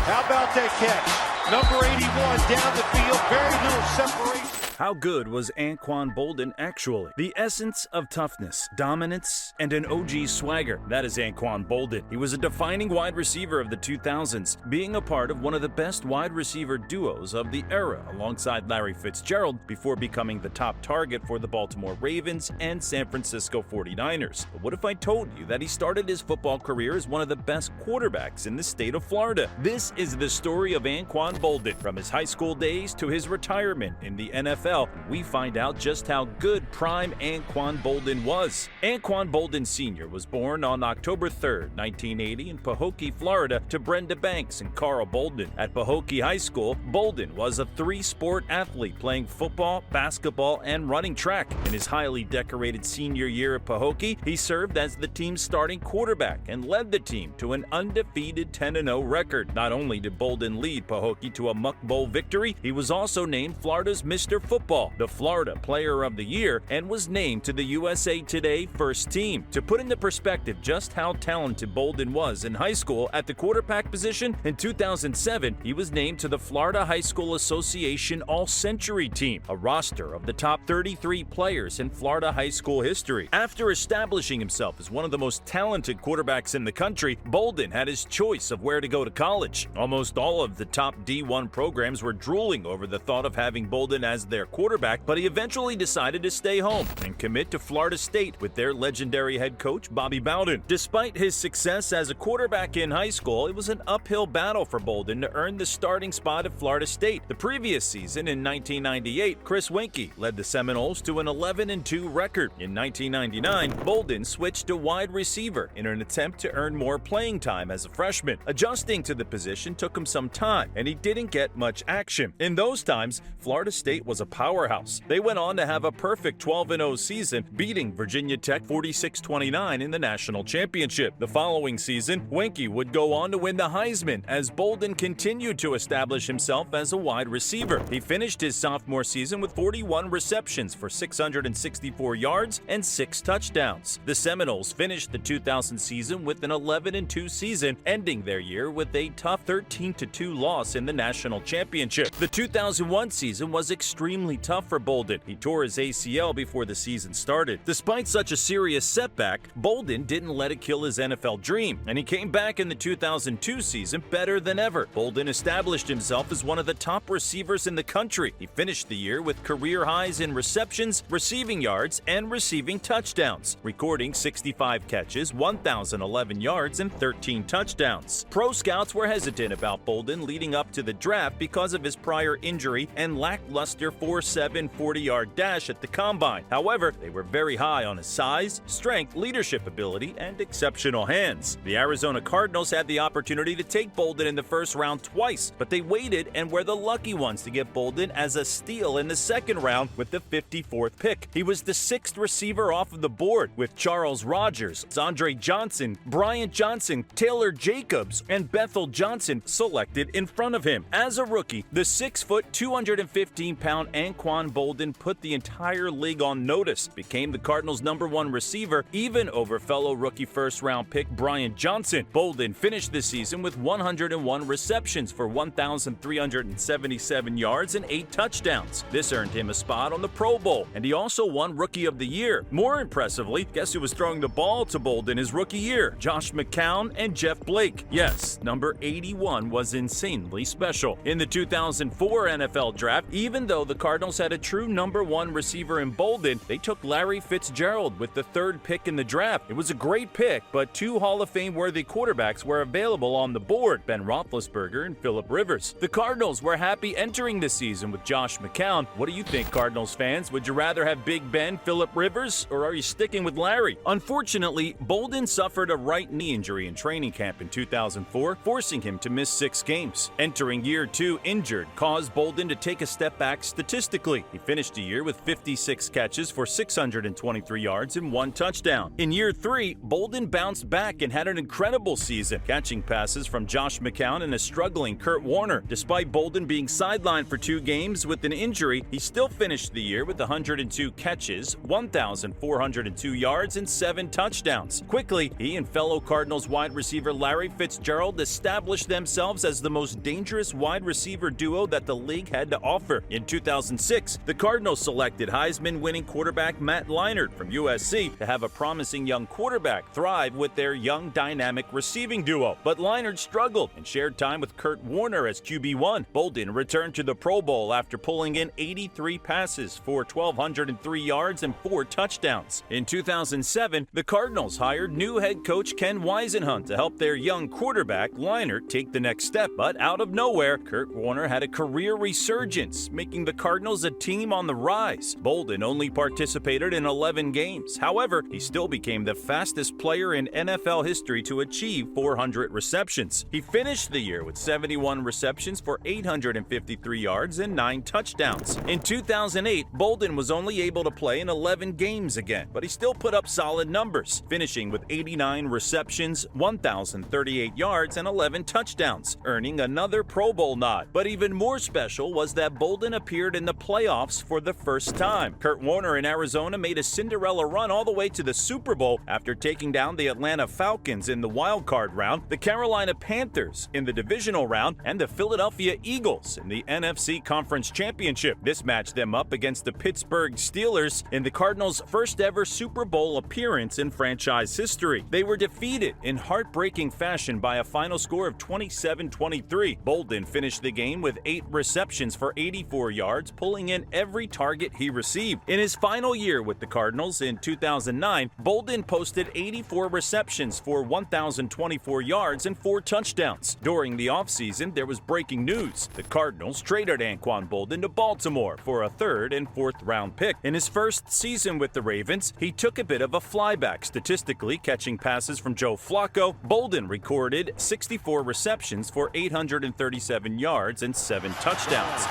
How about that catch? Number 81 down the field, very little separation. How good was Anquan Boldin actually? The essence of toughness, dominance, and an OG swagger. That is Anquan Boldin. He was a defining wide receiver of the 2000s, being a part of one of the best wide receiver duos of the era alongside Larry Fitzgerald before becoming the top target for the Baltimore Ravens and San Francisco 49ers. But what if I told you that he started his football career as one of the best quarterbacks in the state of Florida? This is the story of Anquan Boldin, from his high school days to his retirement in the NFL. We find out just how good prime Anquan Boldin was. Anquan Boldin Sr. was born on October 3, 1980 in Pahokee, Florida, to Brenda Banks and Carl Boldin. At Pahokee High School, Boldin was a three-sport athlete playing football, basketball, and running track. In his highly decorated senior year at Pahokee, he served as the team's starting quarterback and led the team to an undefeated 10-0 record. Not only did Boldin lead Pahokee to a Muck Bowl victory, he was also named Florida's Mr. Football, the Florida Player of the Year, and was named to the USA Today First Team. To put into perspective just how talented Boldin was in high school at the quarterback position, in 2007, he was named to the Florida High School Association All-Century Team, a roster of the top 33 players in Florida high school history. After establishing himself as one of the most talented quarterbacks in the country, Boldin had his choice of where to go to college. Almost all of the top D1 programs were drooling over the thought of having Boldin as their quarterback, but he eventually decided to stay home and commit to Florida State with their legendary head coach Bobby Bowden. Despite his success as a quarterback in high school, it was an uphill battle for Boldin to earn the starting spot at Florida State. The previous season, in 1998, Chris Weinke led the Seminoles to an 11-2 record. In 1999, Boldin switched to wide receiver in an attempt to earn more playing time as a freshman. Adjusting to the position took him some time, and he didn't get much action. In those times, Florida State was a powerhouse. They went on to have a perfect 12-0 season, beating Virginia Tech 46-29 in the national championship. The following season, Weinke would go on to win the Heisman as Boldin continued to establish himself as a wide receiver. He finished his sophomore season with 41 receptions for 664 yards and 6 touchdowns. The Seminoles finished the 2000 season with an 11-2 season, ending their year with a tough 13-2 loss in the national championship. The 2001 season was extremely tough for Boldin. He tore his ACL before the season started. Despite such a serious setback, Boldin didn't let it kill his NFL dream, and he came back in the 2002 season better than ever. Boldin established himself as one of the top receivers in the country. He finished the year with career highs in receptions, receiving yards, and receiving touchdowns, recording 65 catches, 1,011 yards, and 13 touchdowns. Pro scouts were hesitant about Boldin leading up to the draft because of his prior injury and lackluster 4.7 40-yard dash at the combine. However, they were very high on his size, strength, leadership ability, and exceptional hands. The Arizona Cardinals had the opportunity to take Boldin in the first round twice, but they waited and were the lucky ones to get Boldin as a steal in the second round with the 54th pick. He was the 6th receiver off of the board, with Charles Rogers, Andre Johnson, Bryant Johnson, Taylor Jacobs, and Bethel Johnson selected in front of him. As a rookie, the 6-foot, 215-pound Anquan Boldin put the entire league on notice, became the Cardinals' #1 receiver, even over fellow rookie first-round pick Bryant Johnson. Boldin finished the season with 101 receptions for 1,377 yards and 8 touchdowns. This earned him a spot on the Pro Bowl, and he also won Rookie of the Year. More impressively, guess who was throwing the ball to Boldin his rookie year? Josh McCown and Jeff Blake. Yes, number 81 was insanely special. In the 2004 NFL Draft, even though the Cardinals had a true #1 receiver in Boldin, they took Larry Fitzgerald with the 3rd pick in the draft. It was a great pick, but 2 Hall of Fame-worthy quarterbacks were available on the board, Ben Roethlisberger and Phillip Rivers. The Cardinals were happy entering the season with Josh McCown. What do you think, Cardinals fans? Would you rather have Big Ben, Phillip Rivers, or are you sticking with Larry? Unfortunately, Boldin suffered a right knee injury in training camp in 2004, forcing him to miss 6 games. Entering entering year 2 injured caused Boldin to take a step back statistically. He finished the year with 56 catches for 623 yards and 1 touchdown. In year 3, Boldin bounced back and had an incredible season, catching passes from Josh McCown and a struggling Kurt Warner. Despite Boldin being sidelined for 2 games with an injury, he still finished the year with 102 catches, 1,402 yards, and 7 touchdowns. Quickly, he and fellow Cardinals wide receiver Larry Fitzgerald established themselves as the most dangerous wide receiver duo that the league had to offer. In 2006, the Cardinals selected Heisman-winning quarterback Matt Leinart from USC to have a promising young quarterback thrive with their young, dynamic receiving duo. But Leinart struggled and shared time with Kurt Warner as QB1. Boldin returned to the Pro Bowl after pulling in 83 passes for 1,203 yards and 4 touchdowns. In 2007, the Cardinals hired new head coach Ken Whisenhunt to help their young quarterback Leinart take the next step. But out of nowhere, Kurt Warner had a career resurgence, making the Cardinals a team on the rise. Boldin only participated in 11 games. However, he still became the fastest player in NFL history to achieve 400 receptions. He finished the year with 71 receptions for 853 yards and 9 touchdowns. In 2008, Boldin was only able to play in 11 games again, but he still put up solid numbers, finishing with 89 receptions, 1,038 yards, and 11 touchdowns, earning another Pro Bowl nod. But even more special was that Boldin appeared in the playoffs for the first time. Kurt Warner in Arizona made a Cinderella run all the way to the Super Bowl after taking down the Atlanta Falcons in the wild card round, the Carolina Panthers in the divisional round, and the Philadelphia Eagles in the NFC Conference Championship. This matched them up against the Pittsburgh Steelers in the Cardinals' first ever Super Bowl appearance in franchise history. They were defeated in heartbreaking fashion by a final score of 27-23. Boldin finished the game with 8 receptions for 84 yards, pulling in every target he received. In his final year with the Cardinals in 2009, Boldin posted 84 receptions for 1,024 yards and 4 touchdowns. During the offseason, there was breaking news. The Cardinals traded Anquan Boldin to Baltimore for a 3rd and 4th round pick. In his first season with the Ravens, he took a bit of a flyback statistically, catching passes from Joe Flacco. Boldin recorded 64 receptions for 837 yards and 7 touchdowns.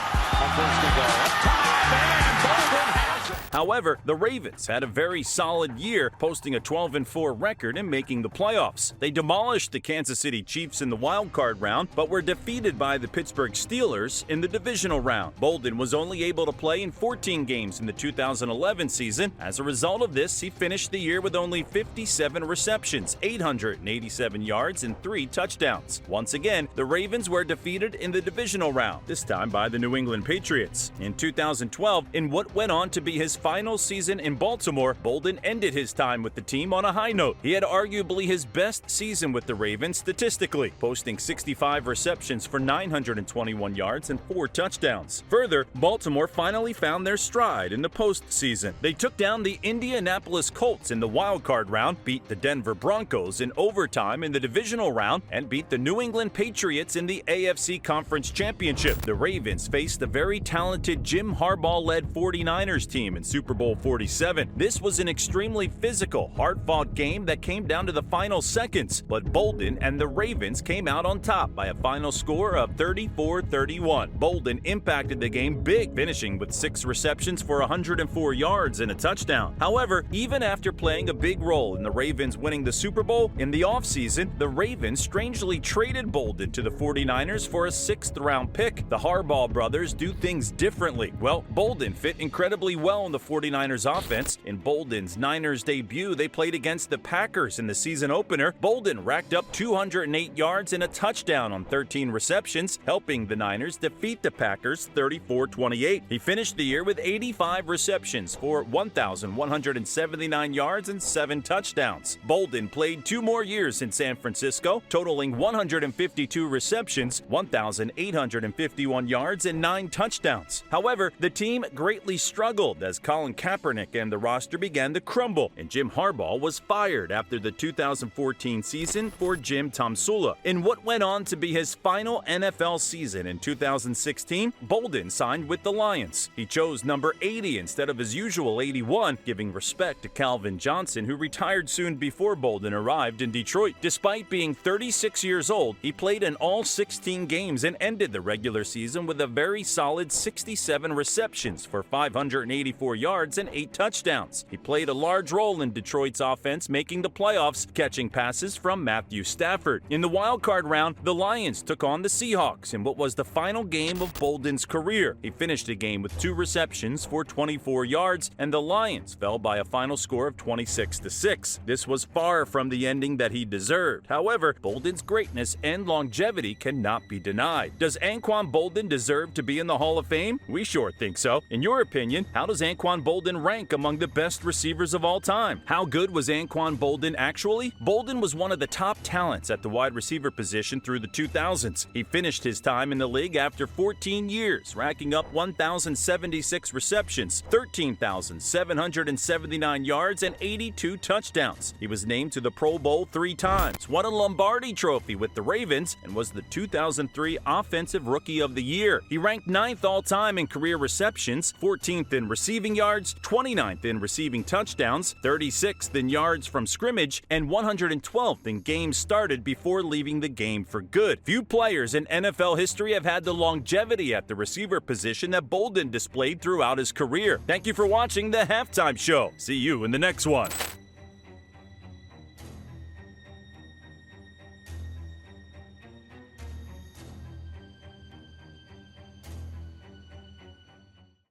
However, the Ravens had a very solid year, posting a 12-4 record and making the playoffs. They demolished the Kansas City Chiefs in the wild card round, but were defeated by the Pittsburgh Steelers in the divisional round. Boldin was only able to play in 14 games in the 2011 season. As a result of this, he finished the year with only 57 receptions, 887 yards, and 3 touchdowns. Once again, the Ravens were defeated in the divisional round, this time by the New England Patriots. In 2012, in what went on to be his final season in Baltimore, Boldin ended his time with the team on a high note. He had arguably his best season with the Ravens statistically, posting 65 receptions for 921 yards and 4 touchdowns. Further, Baltimore finally found their stride in the postseason. They took down the Indianapolis Colts in the wild card round, beat the Denver Broncos in overtime in the divisional round, and beat the New England Patriots in the AFC Conference Championship. The Ravens faced the very talented Jim Harbaugh-led 49ers team in Super Bowl 47. This was an extremely physical, hard-fought game that came down to the final seconds, but Boldin and the Ravens came out on top by a final score of 34-31. Boldin impacted the game big, finishing with 6 receptions for 104 yards and a touchdown. However, even after playing a big role in the Ravens winning the Super Bowl, in the offseason, the Ravens strangely traded Boldin to the 49ers for a 6th-round pick. The Harbaugh brothers do things differently. Well, Boldin fit incredibly well in the 49ers offense. In Boldin's Niners debut, they played against the Packers in the season opener. Boldin racked up 208 yards and a touchdown on 13 receptions, helping the Niners defeat the Packers 34-28. He finished the year with 85 receptions for 1,179 yards and 7 touchdowns. Boldin played 2 more years in San Francisco, totaling 152 receptions, 1,851 yards, and 9 touchdowns. However, the team greatly struggled as Colin Kaepernick and the roster began to crumble, and Jim Harbaugh was fired after the 2014 season for Jim Tomsula. In what went on to be his final NFL season in 2016, Boldin signed with the Lions. He chose number 80 instead of his usual 81, giving respect to Calvin Johnson, who retired soon before Boldin arrived in Detroit. Despite being 36 years old, he played in all 16 games and ended the regular season with a very solid 67 receptions for 584 yards and 8 touchdowns. He played a large role in Detroit's offense, making the playoffs, catching passes from Matthew Stafford. In the wildcard round, the Lions took on the Seahawks in what was the final game of Boldin's career. He finished the game with 2 receptions for 24 yards, and the Lions fell by a final score of 26-6. This was far from the ending that he deserved. However, Boldin's greatness and longevity cannot be denied. Does Anquan Boldin deserve to be in the Hall of Fame? We sure think so. In your opinion, how does Anquan Boldin rank among the best receivers of all time? How good was Anquan Boldin actually? Boldin was one of the top talents at the wide receiver position through the 2000s. He finished his time in the league after 14 years, racking up 1,076 receptions, 13,779 yards, and 82 touchdowns. He was named to the Pro Bowl 3 times, won a Lombardi Trophy with the Ravens, and was the 2003 Offensive Rookie of the Year. He ranked 9th all-time in career receptions, 14th in receiving yards, 29th in receiving touchdowns, 36th in yards from scrimmage, and 112th in games started before leaving the game for good. Few players in NFL history have had the longevity at the receiver position that Boldin displayed throughout his career. Thank you for watching the Halftime Show. See you in the next one.